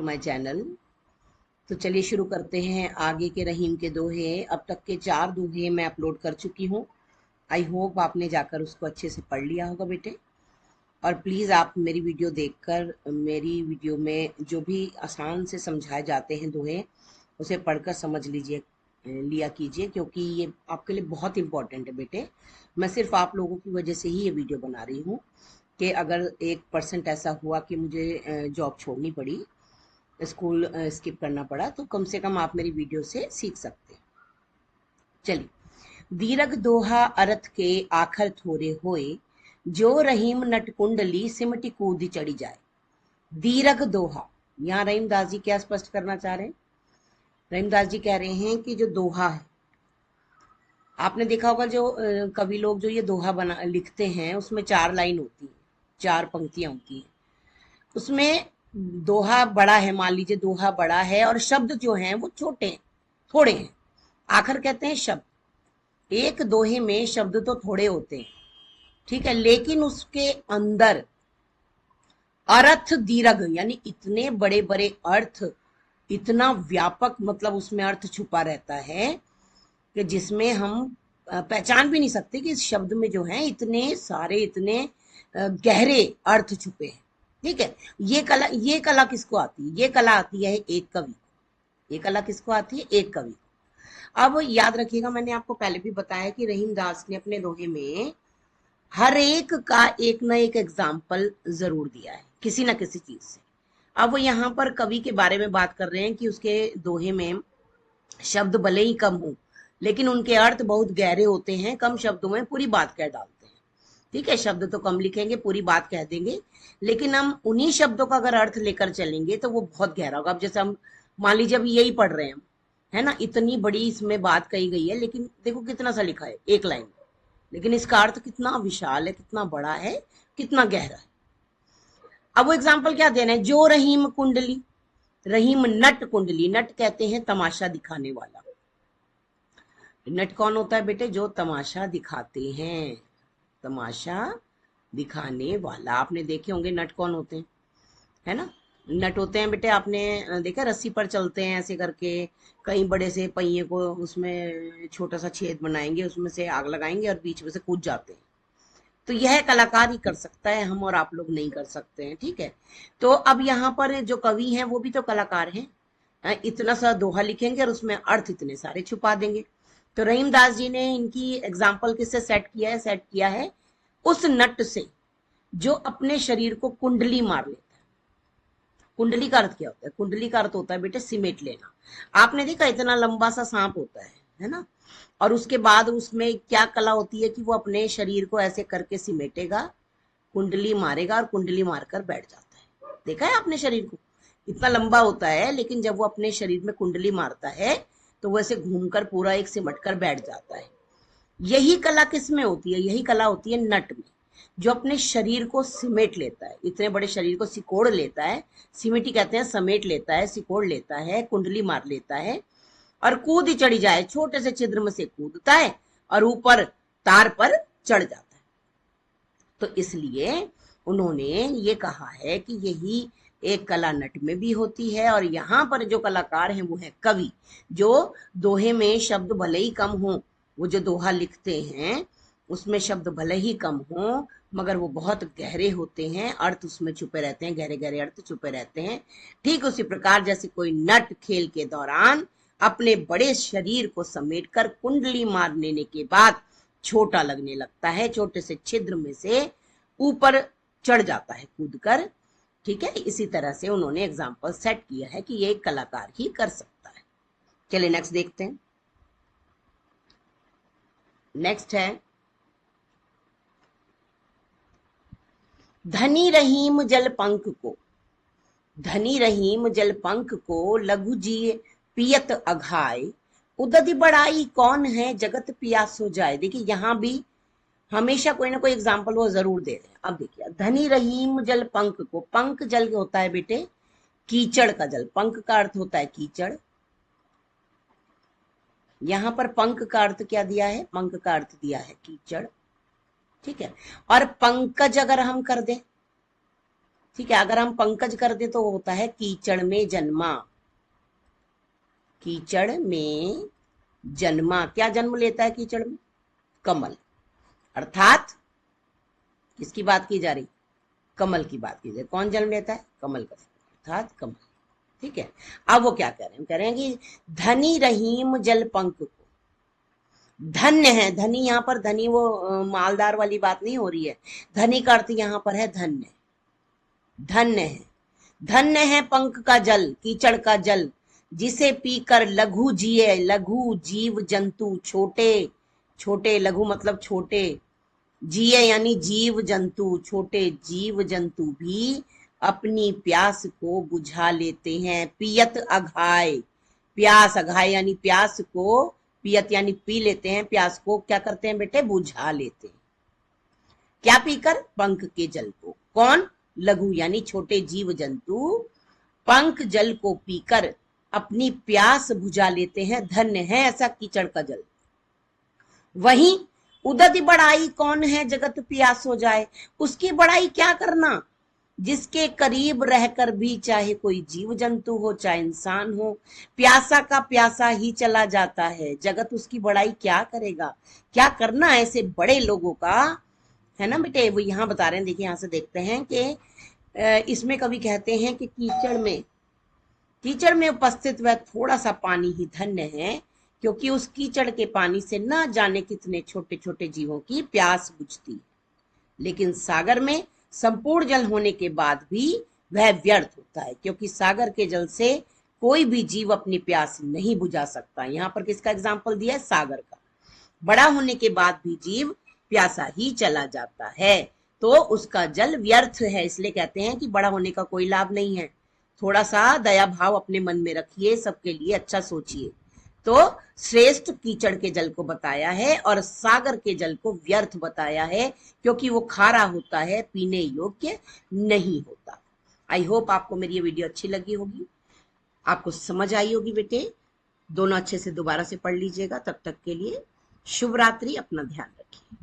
My channel. तो चलिए शुरू करते हैं आगे के रहीम के दोहे। अब तक के 4 दोहे मैं अपलोड कर चुकी हूँ। आई होप आपने जाकर उसको अच्छे से पढ़ लिया होगा बेटे। और प्लीज़ आप मेरी वीडियो देखकर मेरी वीडियो में जो भी आसान से समझाए जाते हैं दोहे उसे पढ़कर समझ लिया कीजिए, क्योंकि ये आपके लिए बहुत इंपॉर्टेंट है बेटे। मैं सिर्फ आप लोगों की वजह से ही ये वीडियो बना रही हूँ कि अगर 1% ऐसा हुआ कि मुझे जॉब छोड़नी पड़ी, स्कूल स्किप करना पड़ा, तो कम से कम आप मेरी वीडियो से सीख सकते हैं। चलिए। दीरघ दोहा अर्थ के आखर थोरे होए, जो रहीम नटकुंडली सिमटी कूद चढ़ी जाए। दीरघ दोहा, यहाँ रहीमदास जी क्या स्पष्ट करना चाह रहे हैं? रहीमदास जी कह रहे हैं कि जो दोहा है, आपने देखा होगा जो कवि लोग जो ये दोहा बना लिखते हैं उसमें 4 लाइन होती है, 4 पंक्तियां होती हैं। उसमें दोहा बड़ा है, मान लीजिए दोहा बड़ा है और शब्द जो हैं वो छोटे हैं, थोड़े हैं। आखिर कहते हैं शब्द। एक दोहे में शब्द तो थोड़े होते हैं, ठीक है, लेकिन उसके अंदर अर्थ दीर्घ, यानी इतने बड़े बड़े अर्थ, इतना व्यापक, मतलब उसमें अर्थ छुपा रहता है कि जिसमें हम पहचान भी नहीं सकते कि इस शब्द में जो है इतने सारे, इतने गहरे अर्थ छुपे हैं। ठीक है। ये कला किसको आती है? ये कला आती है एक कवि को। ये कला किसको आती है? एक कवि को। अब याद रखिएगा, मैंने आपको पहले भी बताया कि रहीम दास ने अपने दोहे में हर एक का एक ना एक एग्जाम्पल जरूर दिया है, किसी ना किसी चीज से। अब वो यहाँ पर कवि के बारे में बात कर रहे हैं कि उसके दोहे में शब्द भले ही कम हो, लेकिन उनके अर्थ बहुत गहरे होते हैं। कम शब्दों में पूरी बात कह डालते हैं। ठीक है, शब्द तो कम लिखेंगे, पूरी बात कह देंगे, लेकिन हम उन्हीं शब्दों का अगर अर्थ लेकर चलेंगे तो वो बहुत गहरा होगा। अब जैसे हम मान लीजिए अभी यही पढ़ रहे हैं हम, है ना, इतनी बड़ी इसमें बात कही गई है, लेकिन देखो कितना सा लिखा है, एक लाइन, लेकिन इसका अर्थ कितना विशाल है, कितना बड़ा है, कितना गहरा है। अब वो एग्जाम्पल क्या दे रहे हैं? जो रहीम कुंडली, रहीम नट कुंडली, नट कहते हैं तमाशा दिखाने वाला। नट कौन होता है बेटे? जो तमाशा दिखाते हैं, तमाशा दिखाने वाला। आपने देखे होंगे नट कौन होते हैं, है ना? नट होते हैं बेटे, आपने देखा, रस्सी पर चलते हैं ऐसे करके, कई बड़े से पहिए को उसमें छोटा सा छेद बनाएंगे, उसमें से आग लगाएंगे और बीच में से कूद जाते हैं। तो यह कलाकार ही कर सकता है, हम और आप लोग नहीं कर सकते हैं। ठीक है। तो अब यहाँ पर जो कवि हैं वो भी तो कलाकार हैं। इतना सा दोहा लिखेंगे और उसमें अर्थ इतने सारे छुपा देंगे। तो रहीमदास जी ने इनकी एग्जाम्पल किससे सेट किया है? सेट किया है उस नट से जो अपने शरीर को कुंडली मार लेता है। कुंडली का अर्थ क्या होता है? कुंडली का अर्थ होता है बेटे सिमेट लेना। आपने देखा इतना लंबा सा सांप होता है ना, और उसके बाद उसमें क्या कला होती है कि वो अपने शरीर को ऐसे करके सिमेटेगा, कुंडली मारेगा और कुंडली मारकर बैठ जाता है। देखा है आपने शरीर को? इतना लंबा होता है, लेकिन जब वो अपने शरीर में कुंडली मारता है तो वो ऐसे घूमकर पूरा एक सिमट कर बैठ जाता है। यही कला किस में होती है? यही कला होती है नट में, जो अपने शरीर को सिमेट लेता है, इतने बड़े शरीर को सिकोड़ लेता है। सिमेटी कहते हैं, समेट लेता है, सिकोड़ लेता है, कुंडली मार लेता है और कूद ही चढ़ी जाए, छोटे से छिद्र में से कूदता है और ऊपर तार पर चढ़ जाता है। तो इसलिए उन्होंने ये कहा है कि यही एक कला नट में भी होती है। और यहाँ पर जो कलाकार हैं वो है कवि, जो दोहे में शब्द भले ही कम हो, वो जो दोहा लिखते हैं उसमें शब्द भले ही कम हो, मगर वो बहुत गहरे होते हैं, अर्थ उसमें छुपे रहते हैं, गहरे गहरे अर्थ छुपे रहते हैं। ठीक उसी प्रकार जैसे कोई नट खेल के दौरान अपने बड़े शरीर को समेटकर कुंडली मार लेने के बाद छोटा लगने लगता है, छोटे से छिद्र में से ऊपर चढ़ जाता है कूदकर। ठीक है, इसी तरह से उन्होंने एग्जाम्पल सेट किया है कि ये एक कलाकार ही कर सकता है। चलिए नेक्स्ट देखते हैं। नेक्स्ट है धनी रहीम जल पंख को, धनी रहीम जल पंख को लघु जी पियत अघाय, उदधि बढ़ाई कौन है जगत पियासो जाए। देखिए यहाँ भी हमेशा कोई ना कोई एग्जाम्पल वो जरूर दे रहे हैं। अब देखिए, धनी रहीम जल पंख को, पंख जल होता है बेटे कीचड़ का जल, पंख का अर्थ होता है कीचड़। यहां पर पंख का अर्थ क्या दिया है? पंख का अर्थ दिया है कीचड़। ठीक है, और पंकज अगर हम कर दें, ठीक है। अगर हम पंकज कर दे तो होता है कीचड़ में जन्मा, कीचड़ में जन्मा। क्या जन्म लेता है कीचड़ में? कमल। अर्थात किसकी बात की जा रही? कमल की बात की जाए। कौन जन्म लेता है? कमल का, अर्थात कमल। ठीक है। अब वो क्या कह रहे हैं? कह रहे हैं कि धनी रहीम जल पंख को, धन्य है। धनी यहां पर धनी वो मालदार वाली बात नहीं हो रही है। धनी का अर्थ यहां पर है धन्य, धन्य है। धन्य है पंख का जल, कीचड़ का जल, जिसे पीकर लघु जिए, लघु जीव जंतु, छोटे छोटे, लघु मतलब छोटे, जिए यानी जीव जंतु, छोटे जीव जंतु भी अपनी प्यास को बुझा लेते हैं। पियत अघाय, प्यास, अघाय यानी प्यास को, पियत यानी पी लेते हैं, प्यास को क्या करते हैं बेटे? बुझा लेते हैं। क्या पीकर? पंख के जल को। कौन? लघु यानी छोटे जीव जंतु पंख जल को पीकर अपनी प्यास बुझा लेते हैं। धन्य है ऐसा कीचड़ का जल। वहीं उदति बढ़ाई कौन है जगत प्यास हो जाए? उसकी बढ़ाई क्या करना? जिसके करीब रहकर भी चाहे कोई जीव जंतु हो, चाहे इंसान हो, प्यासा का प्यासा ही चला जाता है। जगत उसकी बढ़ाई क्या करेगा? क्या करना ऐसे बड़े लोगों का, है ना बेटे? वो यहाँ बता रहे हैं, देखिए यहाँ से देखते हैं कि इसमें कवि कहते हैं कि कीचड़ में उपस्थित वह थोड़ा सा पानी ही धन्य है, क्योंकि उस कीचड़ के पानी से न जाने कितने छोटे छोटे जीवों की प्यास बुझती। लेकिन सागर में संपूर्ण जल होने के बाद भी वह व्यर्थ होता है, क्योंकि सागर के जल से कोई भी जीव अपनी प्यास नहीं बुझा सकता। यहाँ पर किसका एग्जाम्पल दिया है? सागर का। बड़ा होने के बाद भी जीव प्यासा ही चला जाता है, तो उसका जल व्यर्थ है। इसलिए कहते हैं कि बड़ा होने का कोई लाभ नहीं है। थोड़ा सा दया भाव अपने मन में रखिए, सबके लिए अच्छा सोचिए। तो श्रेष्ठ कीचड़ के जल को बताया है और सागर के जल को व्यर्थ बताया है, क्योंकि वो खारा होता है, पीने योग्य नहीं होता। आई होप आपको मेरी ये वीडियो अच्छी लगी होगी, आपको समझ आई होगी बेटे। दोनों अच्छे से दोबारा से पढ़ लीजिएगा। तब तक के लिए शुभ रात्रि, अपना ध्यान रखिए।